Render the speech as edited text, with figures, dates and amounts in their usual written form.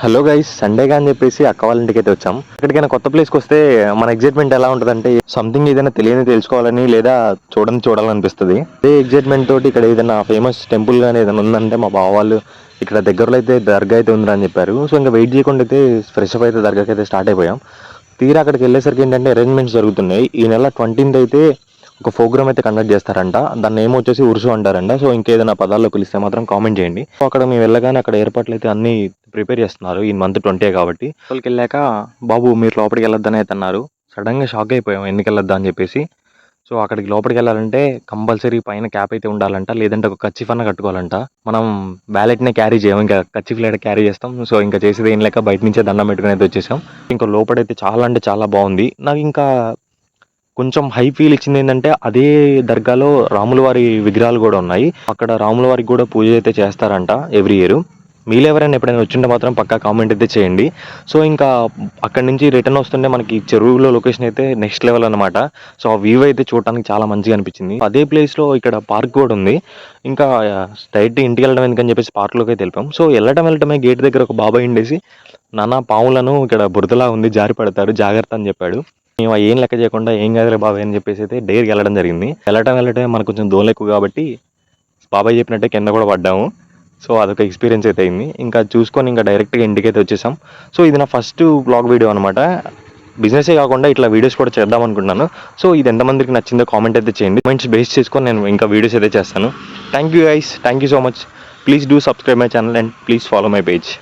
Hello guys, సండేగా అని చెప్పేసి అక్క వాళ్ళ ఇంటికి అయితే వచ్చాం. ఎక్కడికైనా కొత్త ప్లేస్కి వస్తే మన ఎగ్జైట్మెంట్ ఎలా ఉంటుందంటే సంథింగ్ ఏదైనా తెలియని తెలుసుకోవాలని లేదా చూడాలనిపిస్తుంది. అదే ఎగ్జైట్మెంట్ తోటి ఇక్కడ ఏదైనా ఫేమస్ టెంపుల్ కానీ ఏదైనా ఉందంటే మా బావ వాళ్ళు ఇక్కడ దగ్గరలో అయితే దర్గా అయితే ఉందని చెప్పారు. సో ఇంకా వెయిట్ చేయకుండా అయితే ఫ్రెష్ అప్ అయితే దర్గాకి అయితే స్టార్ట్ అయిపోయాం. తీరా అక్కడికి వెళ్ళేసరికి ఏంటంటే అరేంజ్మెంట్స్ జరుగుతున్నాయి. ఈ నెల 20th అయితే ఒక ప్రోగ్రామ్ అయితే కండక్ట్ చేస్తారంట. దాన్ని ఏమో వచ్చేసి ఉరుసు అంటారంట. సో ఇంకేదైనా పదాల్లో పిలిస్తే మాత్రం కామెంట్ చేయండి. సో అక్కడ మేము వెళ్ళగానే అక్కడ ఏర్పాట్లు అయితే అన్ని ప్రిపేర్ చేస్తున్నారు. ఈ మంత్ 20 కాబట్టి లోపలికి వెళ్ళాక బాబు మీరు లోపలికి వెళ్ళొద్దని అయితే అన్నారు. సడన్గా షాక్ అయిపోయాం ఎందుకు వెళ్ళొద్దా అని చెప్పేసి. సో అక్కడికి లోపలికి వెళ్ళాలంటే కంపల్సరీ పైన క్యాప్ అయితే ఉండాలంట, లేదంటే ఒక కచ్చిఫ్ అన్న కట్టుకోవాలంట. మనం బ్యాలెట్నే క్యారీ చేయం, ఇంకా కచ్చిఫ్ లేక క్యారీ చేస్తాం. సో ఇంకా చేసేది ఏం లేక బయట నుంచే దండం పెట్టుకుని అయితే వచ్చేసాం. ఇంకా లోపలైతే చాలా అంటే చాలా బాగుంది. నాకు ఇంకా కొంచెం హై ఫీల్ ఇచ్చింది ఏంటంటే అదే దర్గాలో రాముల వారి విగ్రహాలు కూడా ఉన్నాయి. అక్కడ రాముల వారికి కూడా పూజ అయితే చేస్తారంట ఎవ్రీ ఇయర్. మీరు ఎవరైనా ఎప్పుడైనా వచ్చింటే మాత్రం పక్కా కామెంట్ అయితే చేయండి. సో ఇంకా అక్కడి నుంచి రిటర్న్ వస్తుంటే మనకి చెరువులో లొకేషన్ అయితే నెక్స్ట్ లెవెల్ అనమాట. సో ఆ వ్యూ అయితే చూడటానికి చాలా మంచిగా అనిపించింది. అదే ప్లేస్లో ఇక్కడ పార్క్ కూడా ఉంది. ఇంకా స్ట్రైట్ ఇంటికి వెళ్ళడం ఎందుకని చెప్పేసి పార్క్లోకి అయితే వెళ్ళిపోయాం. సో వెళ్ళటమే గేట్ దగ్గర ఒక బాబాయ్ ఉండేసి నానా పాములను ఇక్కడ బురదలా ఉంది జారి పడతారు జాగ్రత్త అని చెప్పాడు. మేము ఏం లెక్క చేయకుండా ఏం కాదులే బాబాయ్ అని చెప్పేసి అయితే డేర్కి వెళ్ళడం జరిగింది. వెళ్ళటమే మనకు కొంచెం దూరం ఎక్కువ కాబట్టి బాబాయ్ చెప్పినట్టే కింద కూడా పడ్డాము. సో అదొక ఎక్స్పీరియన్స్ అయితే అయింది. ఇంకా చూసుకొని ఇంకా డైరెక్ట్గా ఇంటికి అయితే వచ్చేసాం. సో ఇది నా ఫస్ట్ బ్లాగ్ వీడియో అనమాట. బిజినెసే కాకుండా ఇట్లా వీడియోస్ కూడా చేద్దాం అనుకుంటున్నాను. సో ఇది ఎంతమందికి నచ్చిందో కామెంట్ అయితే చేయండి. కామెంట్స్ బేస్ చేసుకొని నేను ఇంకా వీడియోస్ అయితే చేస్తాను. Thank you guys, thank you so much. Please do subscribe my channel and please follow my page.